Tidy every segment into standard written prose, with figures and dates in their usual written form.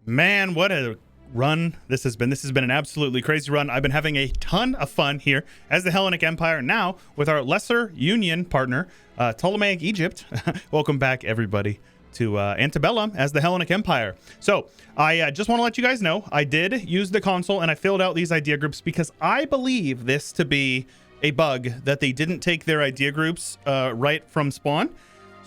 Man, what a run this has been. This has been an absolutely crazy run. I've been having a ton of fun here as the Hellenic Empire, now with our lesser union partner, Ptolemaic Egypt. Welcome back, everybody, to Ante Bellum as the Hellenic Empire. So I just want to let you guys know, I did use the console and I filled out these idea groups because I believe this to be a bug that they didn't take their idea groups right from spawn.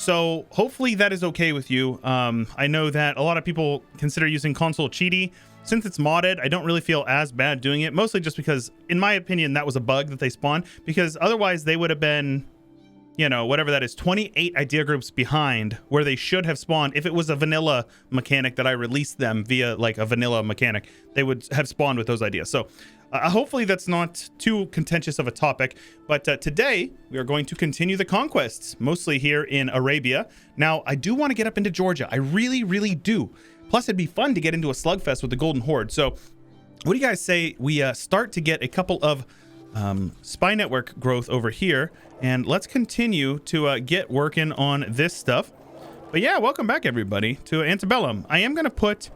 So hopefully that is okay with you. I know that a lot of people consider using console cheaty. Since it's modded, I don't really feel as bad doing it, mostly just because, in my opinion, that was a bug that they spawned, because otherwise they would have been, you know, whatever that is, 28 idea groups behind where they should have spawned. If it was a vanilla mechanic that I released them via like a vanilla mechanic, they would have spawned with those ideas. So hopefully that's not too contentious of a topic, but today we are going to continue the conquests, mostly here in Arabia. Now, I do want to get up into Georgia. I really, really do. Plus, it'd be fun to get into a slugfest with the Golden Horde. So what do you guys say we start to get a couple of spy network growth over here, and let's continue to get working on this stuff. But yeah, welcome back, everybody, to Ante Bellum. I am going to put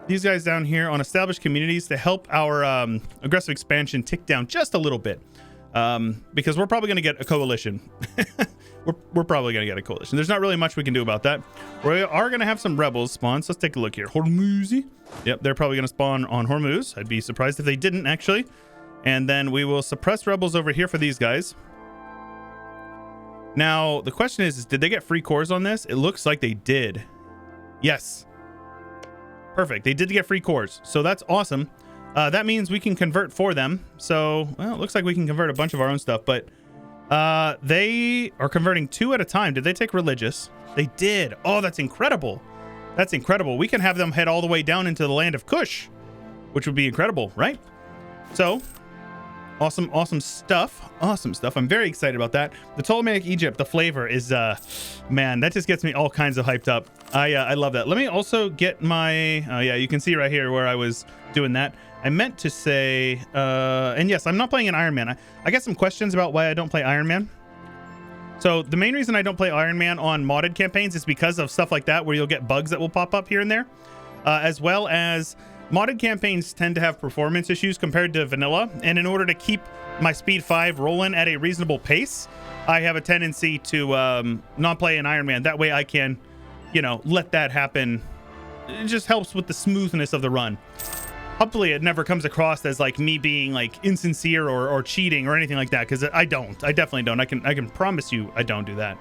these guys down here on established communities to help our aggressive expansion tick down just a little bit, because we're probably going to get a coalition. we're probably going to get a coalition. There's not really much we can do about that. We are going to have some rebels spawn, so let's take a look here. Hormuz. Yep, they're probably going to spawn on Hormuz. I'd be surprised if they didn't, actually. And then we will suppress rebels over here for these guys. Now, the question is did they get free cores on this? It looks like they did. Yes. Perfect. They did get free cores, so that's awesome. That means we can convert for them. So, well, it looks like we can convert a bunch of our own stuff, but they are converting 2 at a time. Did they take religious? They did. Oh, that's incredible. That's incredible. We can have them head all the way down into the land of Kush, which would be incredible, right? So, awesome stuff. Awesome stuff. I'm very excited about that. The Ptolemaic Egypt, the flavor is, man, that just gets me all kinds of hyped up. I love that. Let me also get my, yeah, you can see right here where I was doing that. I meant to say, and yes, I'm not playing an Iron Man. I got some questions about why I don't play Iron Man. So the main reason I don't play Iron Man on modded campaigns is because of stuff like that, where you'll get bugs that will pop up here and there, as well as modded campaigns tend to have performance issues compared to vanilla. And in order to keep my speed 5 rolling at a reasonable pace, I have a tendency to not play an Iron Man. That way I can, you know, let that happen. It just helps with the smoothness of the run. Hopefully it never comes across as like me being like insincere or cheating or anything like that, because I don't. I definitely don't. I can promise you I don't do that.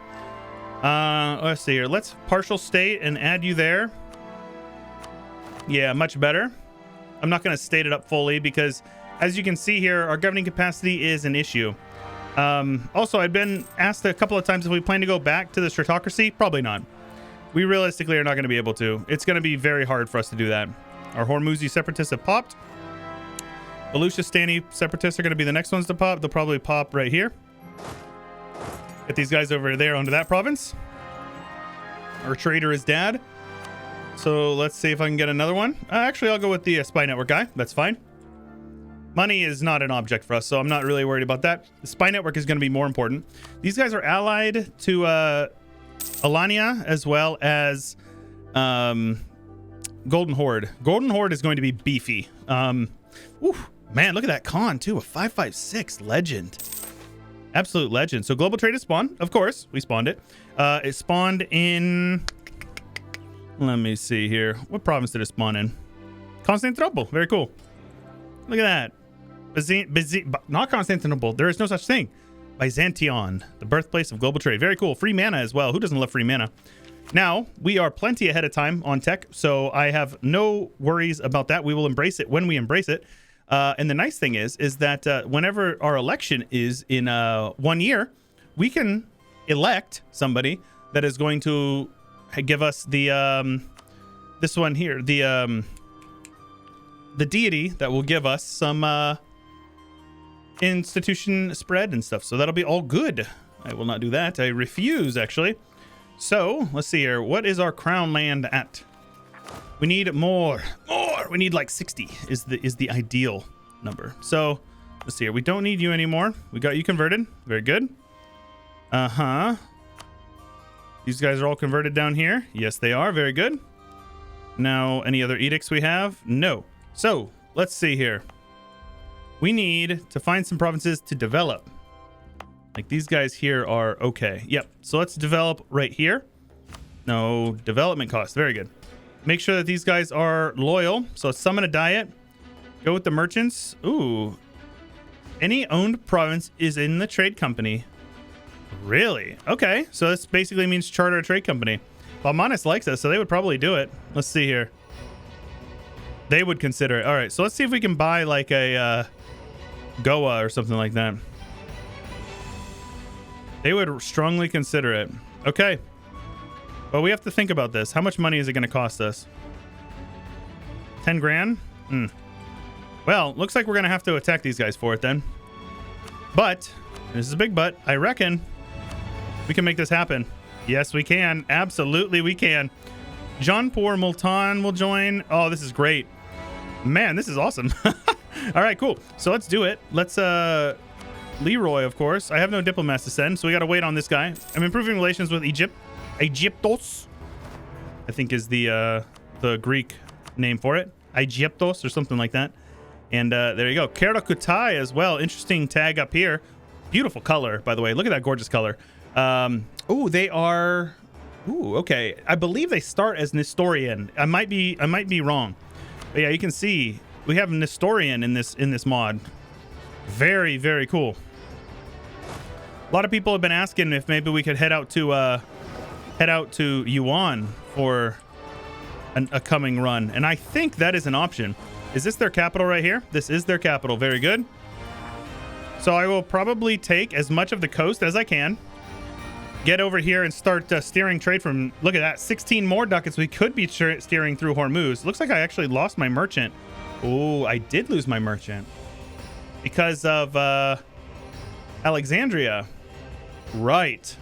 Let's see here. Let's partial state and add you there. Yeah, much better. I'm not going to state it up fully because, as you can see here, our governing capacity is an issue. Also, I've been asked a couple of times if we plan to go back to the stratocracy. Probably not. We realistically are not going to be able to. It's going to be very hard for us to do that. Our Hormuzi separatists have popped. Baluchistani separatists are going to be the next ones to pop. They'll probably pop right here. Get these guys over there onto that province. Our trader is dead. So let's see if I can get another one. Actually, I'll go with the spy network guy. That's fine. Money is not an object for us, so I'm not really worried about that. The spy network is going to be more important. These guys are allied to Alania as well as Golden Horde. Golden Horde is going to be beefy. Whew, man, look at that con too. A 556 legend. Absolute legend. So global trade is spawned. Of course, we spawned it. It spawned in... Let me see here. What province did it spawn in? Constantinople. Very cool. Look at that. Not Constantinople. There is no such thing. Byzantium, the birthplace of global trade. Very cool. Free mana as well. Who doesn't love free mana? Now, we are plenty ahead of time on tech, so I have no worries about that. We will embrace it when we embrace it. And the nice thing is that whenever our election is in 1 year, we can elect somebody that is going to give us the this one here, the deity that will give us some institution spread and stuff. So that'll be all good. I will not do that. I refuse, actually. So let's see here. What is our crown land at? We need more. We need like 60 is the ideal number. So let's see here. We don't need you anymore. We got you converted. Very good. These guys are all converted down here. Yes, they are. Very good. Now, any other edicts we have? No. So, let's see here. We need to find some provinces to develop. Like these guys here are okay. Yep. So let's develop right here. No development cost. Very good. Make sure that these guys are loyal. So summon a diet. Go with the merchants. Ooh. Any owned province is in the trade company. Really? Okay. So this basically means charter a trade company. Balmanis likes us, so they would probably do it. Let's see here. They would consider it. All right. So let's see if we can buy like a Goa or something like that. They would strongly consider it. Okay. But we have to think about this. How much money is it going to cost us? 10 grand? Well, looks like we're going to have to attack these guys for it then. But, this is a big but, I reckon we can make this happen. Yes, we can. Absolutely, we can. Jaunpur Multan will join. Oh, this is great. Man, this is awesome. All right, cool. So let's do it. Let's, Leroy, of course. I have no diplomats to send, so we got to wait on this guy. I'm improving relations with Egypt. Egyptos, I think is the Greek name for it. Egyptos or something like that. And there you go. Karakutai as well. Interesting tag up here. Beautiful color, by the way. Look at that gorgeous color. Oh, they are. Ooh, okay. I believe they start as Nestorian. I might be wrong. But yeah, you can see we have Nestorian in this mod. Very, very cool. A lot of people have been asking if maybe we could head out to Yuan for a coming run, and I think that is an option. Is this their capital right here? This is their capital. Very good. So I will probably take as much of the coast as I can. Get over here and start steering trade from, look at that, 16 more ducats. We could be steering through Hormuz. Looks like I actually lost my merchant. Oh, I did lose my merchant because of Alexandria. Right.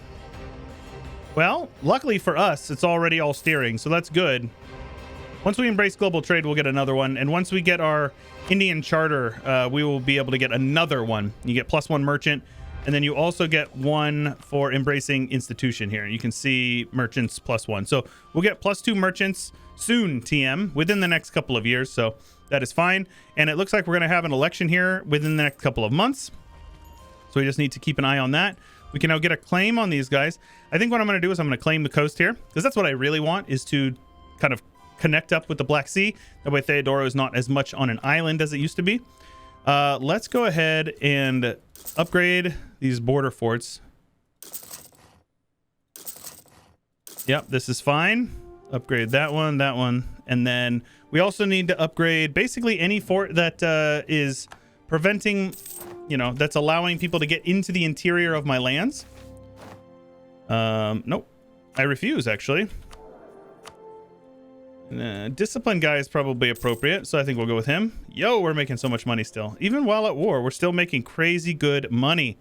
Well, luckily for us, it's already all steering, so that's good. Once we embrace global trade, we'll get another one. And once we get our Indian charter, we will be able to get another one. You get +1 merchant. And then you also get 1 for embracing institution here. You can see merchants +1. So we'll get +2 merchants soon, TM, within the next couple of years. So that is fine. And it looks like we're going to have an election here within the next couple of months. So we just need to keep an eye on that. We can now get a claim on these guys. I think what I'm going to do is I'm going to claim the coast here, because that's what I really want, is to kind of connect up with the Black Sea. That way Theodoro is not as much on an island as it used to be. Let's go ahead and upgrade these border forts. Yep, this is fine. Upgrade that one, and then we also need to upgrade basically any fort that is preventing, that's allowing people to get into the interior of my lands. Nope, I refuse actually. Discipline guy is probably appropriate, so I think we'll go with him. Yo, we're making so much money still. Even while at war, we're still making crazy good money.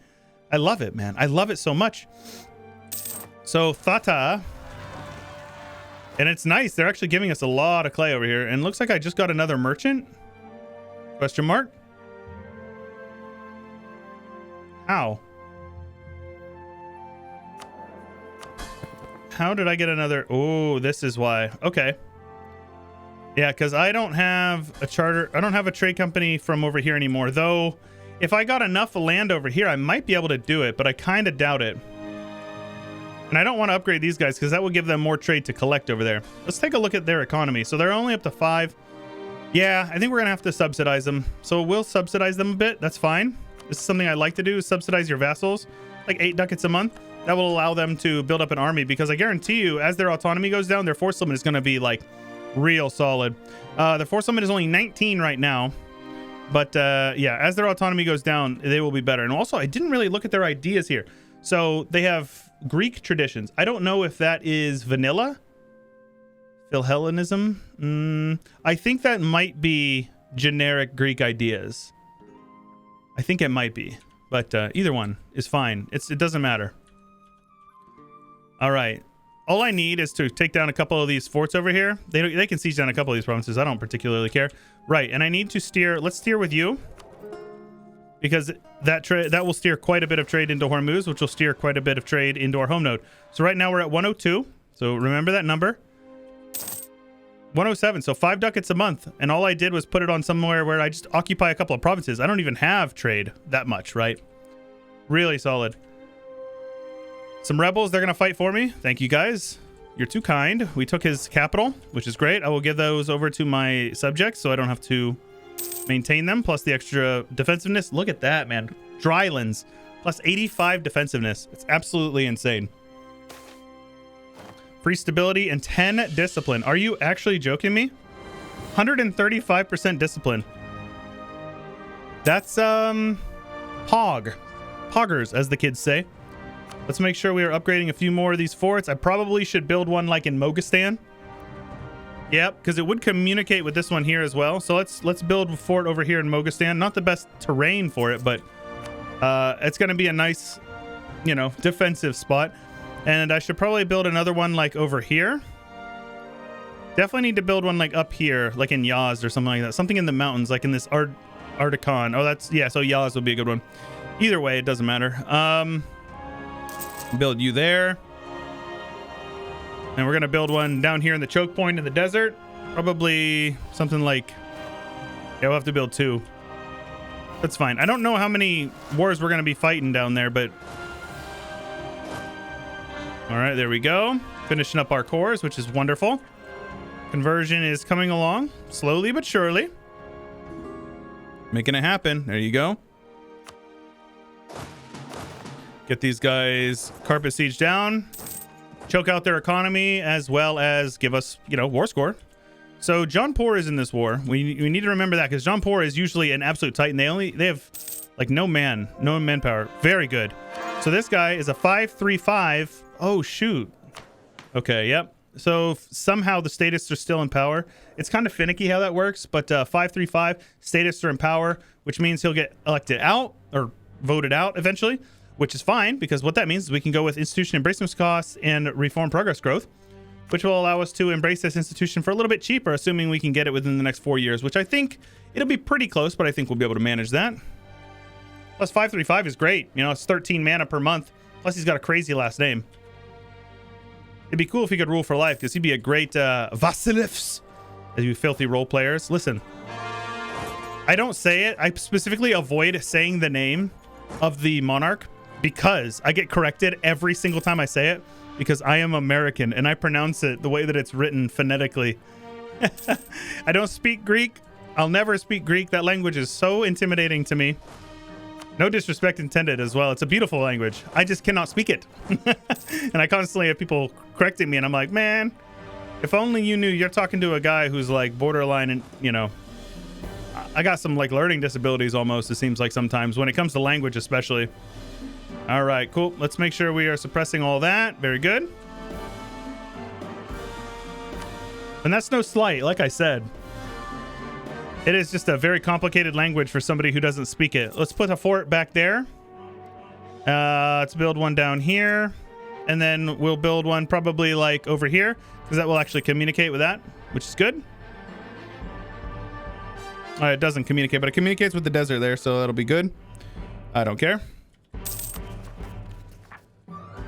I love it, man. I love it so much. So, Thata. And it's nice. They're actually giving us a lot of clay over here. And it looks like I just got another merchant. Question mark? How? How did I get another? Oh, this is why. Okay. Yeah, because I don't have a charter. I don't have a trade company from over here anymore. Though, if I got enough land over here, I might be able to do it, but I kind of doubt it. And I don't want to upgrade these guys because that will give them more trade to collect over there. Let's take a look at their economy. So they're only up to 5. Yeah, I think we're going to have to subsidize them. So we'll subsidize them a bit. That's fine. This is something I like to do, is subsidize your vassals. Like 8 ducats a month. That will allow them to build up an army, because I guarantee you, as their autonomy goes down, their force limit is going to be like real solid. The force limit is only 19 right now, but yeah, as their autonomy goes down, they will be better. And also, I didn't really look at their ideas here. So they have Greek traditions. I don't know if that is vanilla Philhellenism. I think that might be generic Greek ideas. I think it might be, but either one is fine. It doesn't matter. All right. All I need is to take down a couple of these forts over here. They can siege down a couple of these provinces. I don't particularly care. Right, and I need to steer. Let's steer with you, because that will steer quite a bit of trade into Hormuz, which will steer quite a bit of trade into our home node. So right now we're at 102. So remember that number. 107. So 5 ducats a month. And all I did was put it on somewhere where I just occupy a couple of provinces. I don't even have trade that much, right? Really solid. Some rebels, they're going to fight for me. Thank you guys. You're too kind. We took his capital, which is great. I will give those over to my subjects so I don't have to maintain them. Plus the extra defensiveness. Look at that, man. Drylands. Plus 85 defensiveness. It's absolutely insane. Free stability and 10 discipline. Are you actually joking me? 135% discipline. That's poggers, as the kids say. Let's make sure we are upgrading a few more of these forts. I probably should build one like in Moghastan. Yep, because it would communicate with this one here as well. So let's build a fort over here in Moghastan. Not the best terrain for it, but it's going to be a nice, you know, defensive spot. And I should probably build another one like over here. Definitely need to build one like up here, like in Yaz or something like that. Something in the mountains, like in this Articon. Oh, that's, yeah, so Yaz would be a good one. Either way, it doesn't matter. Build you there. And we're going to build one down here in the choke point in the desert. Probably something like, yeah, we'll have to build 2. That's fine. I don't know how many wars we're going to be fighting down there, but all right, there we go. Finishing up our cores, which is wonderful. Conversion is coming along slowly but surely. Making it happen. There you go. Get these guys carpet siege down. Choke out their economy as well as give us, you know, war score. So Jaunpur is in this war. We need to remember that because Jaunpur is usually an absolute titan. They have like no manpower. Very good. So this guy is a 535. Oh, shoot. Okay, yep. So somehow the statists are still in power. It's kind of finicky how that works, but 535, statists are in power, which means he'll get elected out or voted out eventually, which is fine because what that means is we can go with institution embracement costs and reform progress growth, which will allow us to embrace this institution for a little bit cheaper, assuming we can get it within the next 4 years, which I think it'll be pretty close, but I think we'll be able to manage that. Plus 535 is great. You know, it's 13 mana per month. Plus he's got a crazy last name. It'd be cool if he could rule for life because he'd be a great Vasilevs, as you filthy role players. Listen, I don't say it. I specifically avoid saying the name of the monarch because I get corrected every single time I say it because I am American and I pronounce it the way that it's written phonetically. I don't speak Greek. I'll never speak Greek. That language is so intimidating to me. No disrespect intended as well. It's a beautiful language. I just cannot speak it. And I constantly have people correcting me and I'm like, man, if only you knew you're talking to a guy who's like borderline and, you know, I got some like learning disabilities almost, it seems like sometimes when it comes to language especially. All right, cool. Let's make sure we are suppressing all that. Very good. And that's no slight, like I said. It is just a very complicated language for somebody who doesn't speak it. Let's put a fort back there. Let's build one down here. And then we'll build one probably like over here because that will actually communicate with that, which is good. It doesn't communicate, but it communicates with the desert there, so that'll be good. I don't care.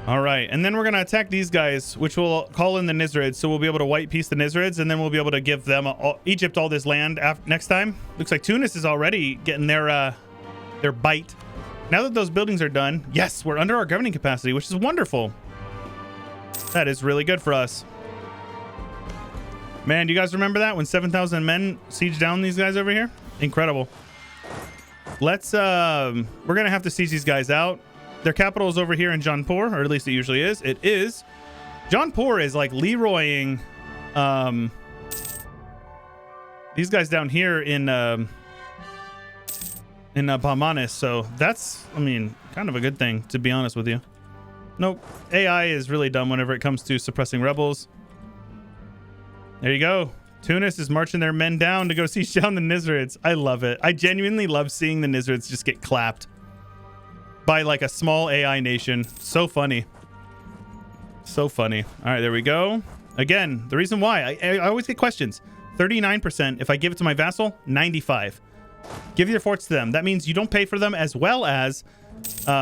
All right, and then we're going to attack these guys, which will call in the Nizrids, so we'll be able to white peace the Nizrids, and then we'll be able to give them Egypt all this land next time. Looks like Tunis is already getting their bite. Now that those buildings are done, yes, we're under our governing capacity, which is wonderful. That is really good for us. Man, do you guys remember that when 7,000 men siege down these guys over here? Incredible. Let's we're going to have to siege these guys out. Their capital is over here in Jaunpur, or at least it usually is. It is. Jaunpur is like Leroying these guys down here in Bamanis. So that's, I mean, kind of a good thing, to be honest with you. Nope. AI is really dumb whenever it comes to suppressing rebels. There you go. Tunis is marching their men down to go siege down the Nizrids. I love it. I genuinely love seeing the Nizrids just get clapped by like a small AI nation. So funny. So funny. All right, there we go. Again, the reason why I always get questions. 39%. If I give it to my vassal, 95. Give your forts to them. That means you don't pay for them, as well as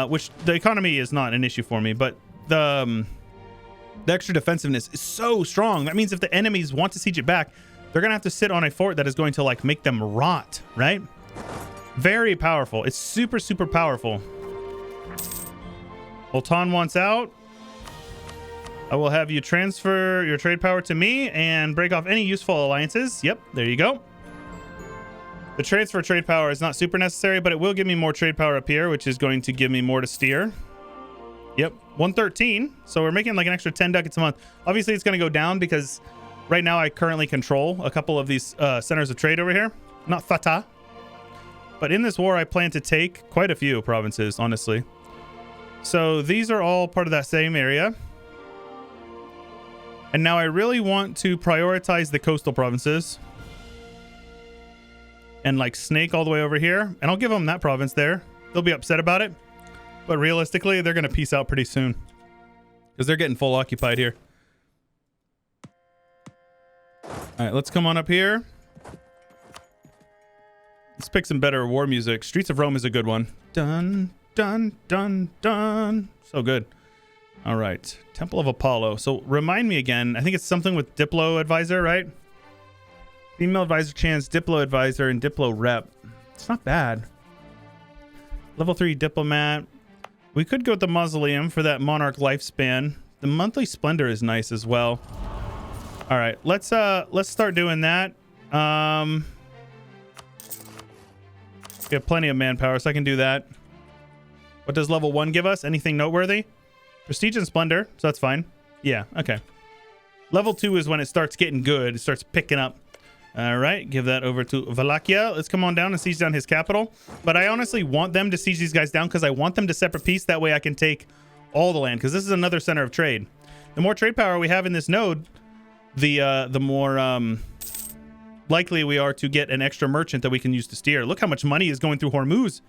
which the economy is not an issue for me, but the extra defensiveness is so strong. That means if the enemies want to siege it back, they're gonna have to sit on a fort that is going to like make them rot, right? Very powerful. It's super, super powerful. Oltan wants out. I will have you transfer your trade power to me and break off any useful alliances. Yep, there you go. The transfer trade power is not super necessary, but it will give me more trade power up here, which is going to give me more to steer. Yep, 113. So we're making like an extra 10 ducats a month. Obviously, it's going to go down because right now I currently control a couple of these centers of trade over here. Not Fatah. But in this war, I plan to take quite a few provinces, honestly. So these are all part of that same area. And now I really want to prioritize the coastal provinces. And like snake all the way over here. And I'll give them that province there. They'll be upset about it. But realistically, they're going to peace out pretty soon. Because they're getting full occupied here. Alright, let's come on up here. Let's pick some better war music. Streets of Rome is a good one. Dun, dun, dun, dun. So good. All right. Temple of Apollo. So remind me again. I think it's something with Diplo Advisor, right? Female Advisor Chance, Diplo Advisor, and Diplo Rep. It's not bad. Level 3 Diplomat. We could go with the Mausoleum for that Monarch lifespan. The Monthly Splendor is nice as well. All right. Let's start doing that. We have plenty of manpower, so I can do that. What does level 1 give us? Anything noteworthy? Prestige and Splendor, so that's fine. Yeah, okay. Level 2 is when it starts getting good. It starts picking up. All right, give that over to Wallachia. Let's come on down and siege down his capital. But I honestly want them to siege these guys down because I want them to separate peace. That way I can take all the land, because this is another center of trade. The more trade power we have in this node, the more likely we are to get an extra merchant that we can use to steer. Look how much money is going through Hormuz.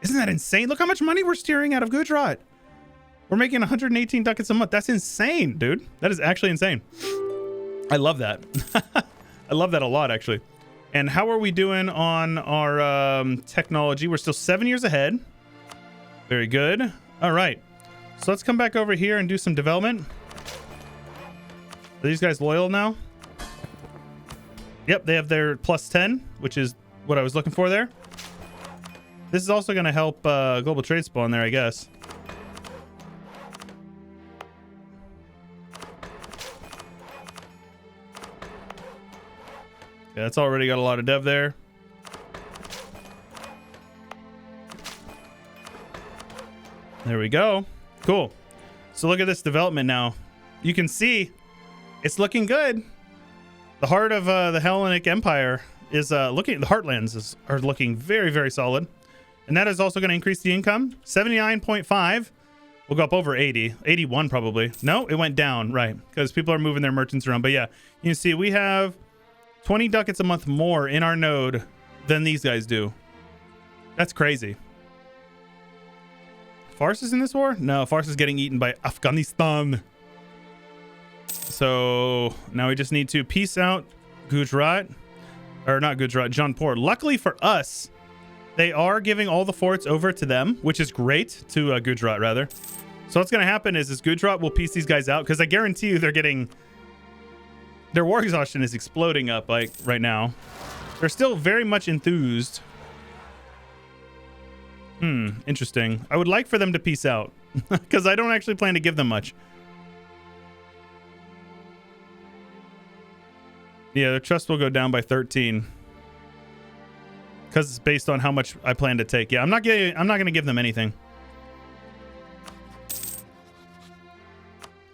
Isn't that insane? Look how much money we're steering out of Gujarat. We're making 118 ducats a month. That's insane, dude. That is actually insane. I love that. I love that a lot, actually. And how are we doing on our technology? We're still 7 years ahead. Very good. All right. So let's come back over here and do some development. Are these guys loyal now? Yep, they have their +10, which is what I was looking for there. This is also going to help global trade spawn there, I guess. Yeah, it's already got a lot of dev there. There we go. Cool. So look at this development now. You can see it's looking good. The heart of the Hellenic Empire is looking, the heartlands are looking very, very solid. And that is also going to increase the income. 79.5 will go up over 80. 81 probably. No, it went down, right? Because people are moving their merchants around. But yeah, you can see we have 20 ducats a month more in our node than these guys do. That's crazy. Fars is in this war? No, Fars is getting eaten by Afghanistan. So now we just need to peace out Gujarat. Or not Gujarat, Jaunpur. Luckily for us, they are giving all the forts over to them, which is great. To Gujarat, rather. So what's going to happen is Gujarat will piece these guys out, because I guarantee you they're getting... Their war exhaustion is exploding up, like, right now. They're still very much enthused. Interesting. I would like for them to peace out, because I don't actually plan to give them much. Yeah, their trust will go down by 13. Because it's based on how much I plan to take. Yeah, I'm not going to give them anything.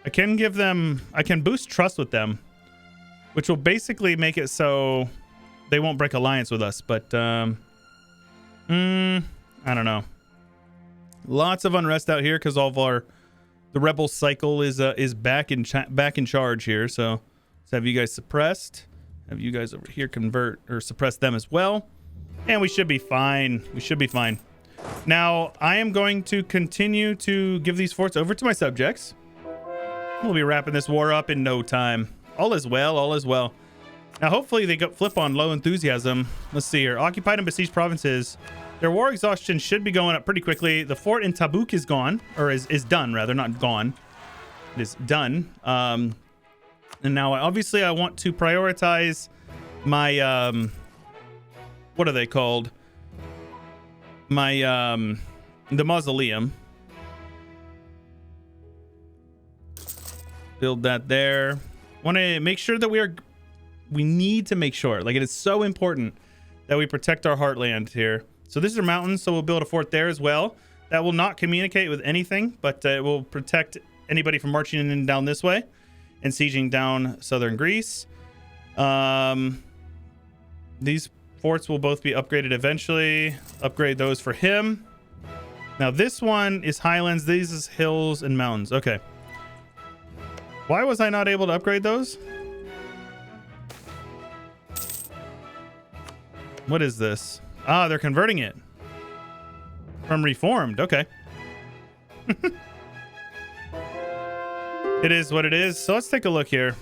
I can give them... I can boost trust with them, which will basically make it so they won't break alliance with us. But, I don't know. Lots of unrest out here because all of the rebel cycle is back in charge here. So let's have you guys suppressed. Have you guys over here convert or suppress them as well. And we should be fine. We should be fine. Now, I am going to continue to give these forts over to my subjects. We'll be wrapping this war up in no time. All is well, all is well. Now, hopefully they flip on low enthusiasm. Let's see here. Occupied and besieged provinces. Their war exhaustion should be going up pretty quickly. The fort in Tabuk is gone, or is done, rather, not gone. It is done. And now, obviously, I want to prioritize my what are they called? My the mausoleum. Build that there. Want to make sure that we need to make sure, like, it is so important that we protect our heartland here. So this is a mountain, so we'll build a fort there as well. That will not communicate with anything, but it will protect anybody from marching in and down this way and sieging down southern Greece. These forts will both be upgraded eventually. Upgrade those for him. Now this one is highlands. These is hills and mountains. Okay. Why was I not able to upgrade those? What is this? Ah, they're converting it from reformed. Okay. It is what it is. So let's take a look here.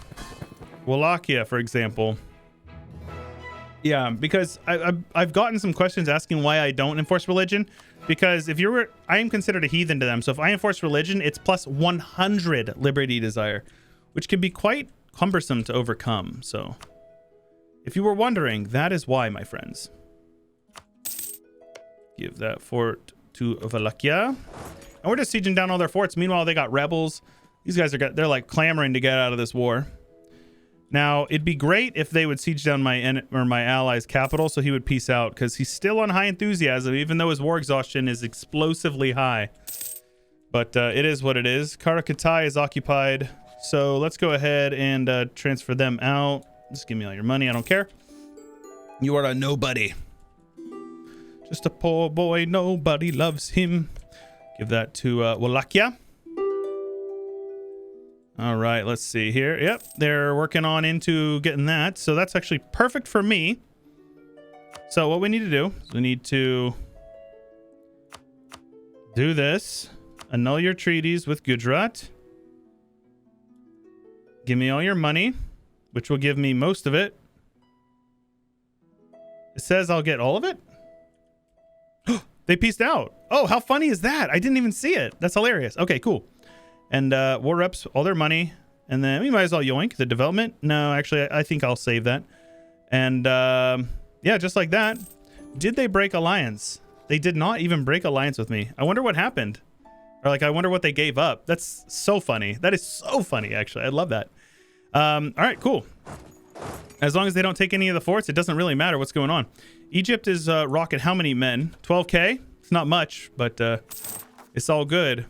Wallachia, for example. Yeah, because I've gotten some questions asking why I don't enforce religion. Because if I am considered a heathen to them. So if I enforce religion, it's plus 100 liberty desire, which can be quite cumbersome to overcome. So if you were wondering, that is why, my friends. Give that fort to Wallachia. And we're just sieging down all their forts. Meanwhile, they got rebels. These guys they're like clamoring to get out of this war. Now, it'd be great if they would siege down my ally's capital so he would peace out, because he's still on high enthusiasm, even though his war exhaustion is explosively high. But it is what it is. Karakatai is occupied, so let's go ahead and transfer them out. Just give me all your money. I don't care. You are a nobody. Just a poor boy. Nobody loves him. Give that to Wallachia. All right, let's see here. Yep, they're working on into getting that. So that's actually perfect for me. So what we need to do is we need to do this. Annul your treaties with Gujarat. Give me all your money, which will give me most of it. It says I'll get all of it. They pieced out. Oh, how funny is that? I didn't even see it. That's hilarious. Okay, cool. And war reps all their money, and then we might as well yoink the development. No, actually, I think I'll save that. And yeah, just like that. Did they break alliance? They did not even break alliance with me. I wonder what happened. Or like, I wonder what they gave up. That's so funny. That is so funny, actually. I love that. All right, cool. As long as they don't take any of the forts, it doesn't really matter what's going on. Egypt is rocking how many men? 12K? It's not much, but it's all good.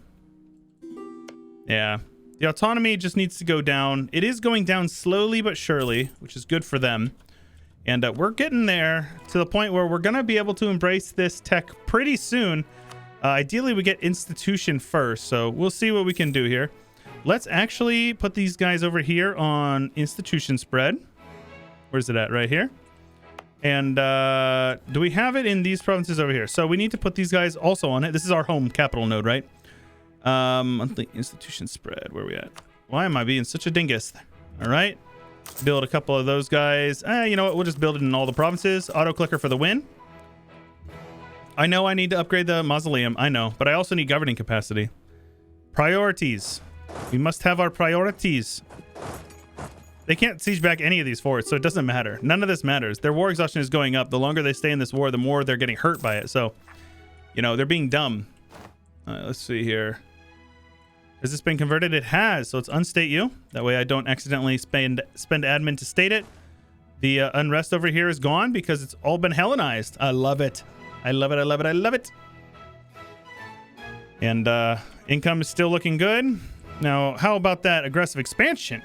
Yeah. The autonomy just needs to go down. It is going down slowly but surely, which is good for them. And we're getting there to the point where we're going to be able to embrace this tech pretty soon. Ideally, we get institution first, so we'll see what we can do here. Let's actually put these guys over here on institution spread. Where's it at? Right here. And do we have it in these provinces over here? So we need to put these guys also on it. This is our home capital node, right? Monthly institution spread. Where are we at? Why am I being such a dingus? All right. Build a couple of those guys. You know what? We'll just build it in all the provinces. Auto clicker for the win. I know I need to upgrade the mausoleum. I know. But I also need governing capacity. Priorities. We must have our priorities. They can't siege back any of these forts, so it doesn't matter. None of this matters. Their war exhaustion is going up. The longer they stay in this war, the more they're getting hurt by it. So, you know, they're being dumb. Let's see here. Has this been converted? It has. So it's unstate you. That way I don't accidentally spend admin to state it. The unrest over here is gone because it's all been Hellenized. I love it. I love it. I love it. I love it. And income is still looking good. Now, how about that aggressive expansion?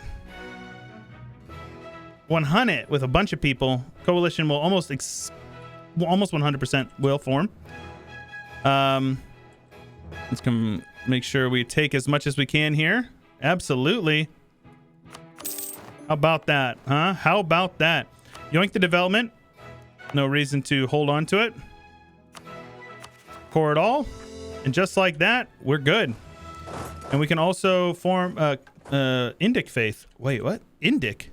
100 with a bunch of people. Coalition will almost 100% will form. Let's come make sure we take as much as we can here. Absolutely. How about that, huh? How about that? Yoink the development. No reason to hold on to it. Core it all. And just like that, we're good. And we can also form Indic faith. Wait, what? Indic?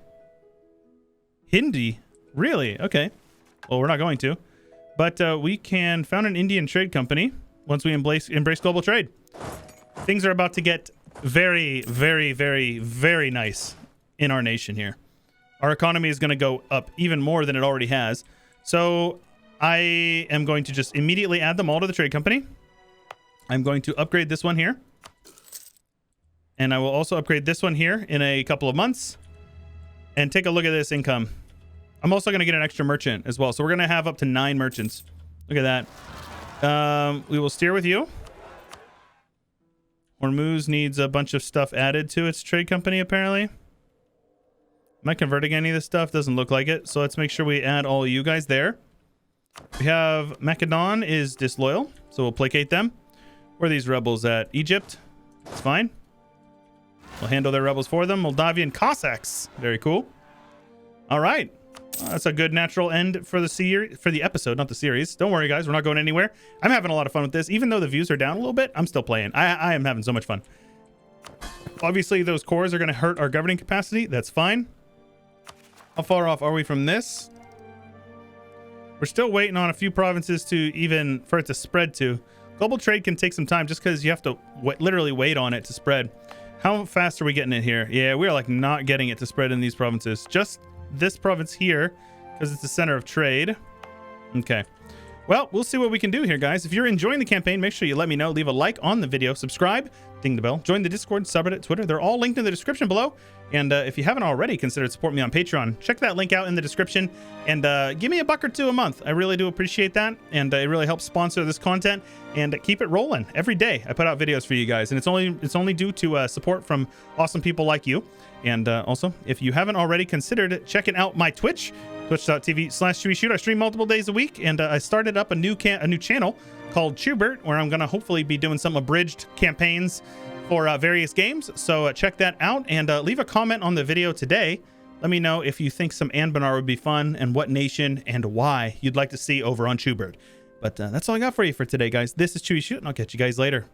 Hindi? Really? Okay. Well, we're not going to. But we can found an Indian trade company once we embrace global trade. Things are about to get very, very, very, very nice in our nation here. our economy is going to go up even more than it already has. So I am going to just immediately add them all to the trade company. I'm going to upgrade this one here. And I will also upgrade this one here in a couple of months. And take a look at this income. I'm also going to get an extra merchant as well. So we're going to have up to 9 merchants. Look at that. We will steer with you. Hormuz needs a bunch of stuff added to its trade company, apparently. Am I converting any of this stuff? Doesn't look like it. So let's make sure we add all of you guys there. We have Macedon is disloyal, so we'll placate them. Where are these rebels at? Egypt. It's fine. We'll handle their rebels for them. Moldavian Cossacks. Very cool. All right. That's a good natural end for the episode, not the series. Don't worry, guys. We're not going anywhere. I'm having a lot of fun with this. Even though the views are down a little bit, I'm still playing. I am having so much fun. Obviously, those cores are going to hurt our governing capacity. That's fine. How far off are we from this? We're still waiting on a few provinces for it to spread to. Global trade can take some time just because you have to literally wait on it to spread. How fast are we getting it here? Yeah, we are like not getting it to spread in these provinces. Just this province here because it's the center of trade. Okay. Well, we'll see what we can do here, guys. If you're enjoying the campaign, make sure you let me know. Leave a like on the video, subscribe, ding the bell, join the Discord, subreddit, Twitter. They're all linked in the description below. And if you haven't already considered supporting me on Patreon, check that link out in the description and give me $1 or $2 a month. I really do appreciate that. And it really helps sponsor this content and keep it rolling. Every day I put out videos for you guys, and it's only due to support from awesome people like you. And also, if you haven't already considered checking out my Twitch, twitch.tv/Chewyshoot. I stream multiple days a week, and I started up a new channel called Chewbert, where I'm going to hopefully be doing some abridged campaigns for various games. So check that out, and leave a comment on the video today. Let me know if you think some Anbanar would be fun, and what nation and why you'd like to see over on Chewbert. But that's all I got for you for today, guys. This is Chewyshoot, and I'll catch you guys later.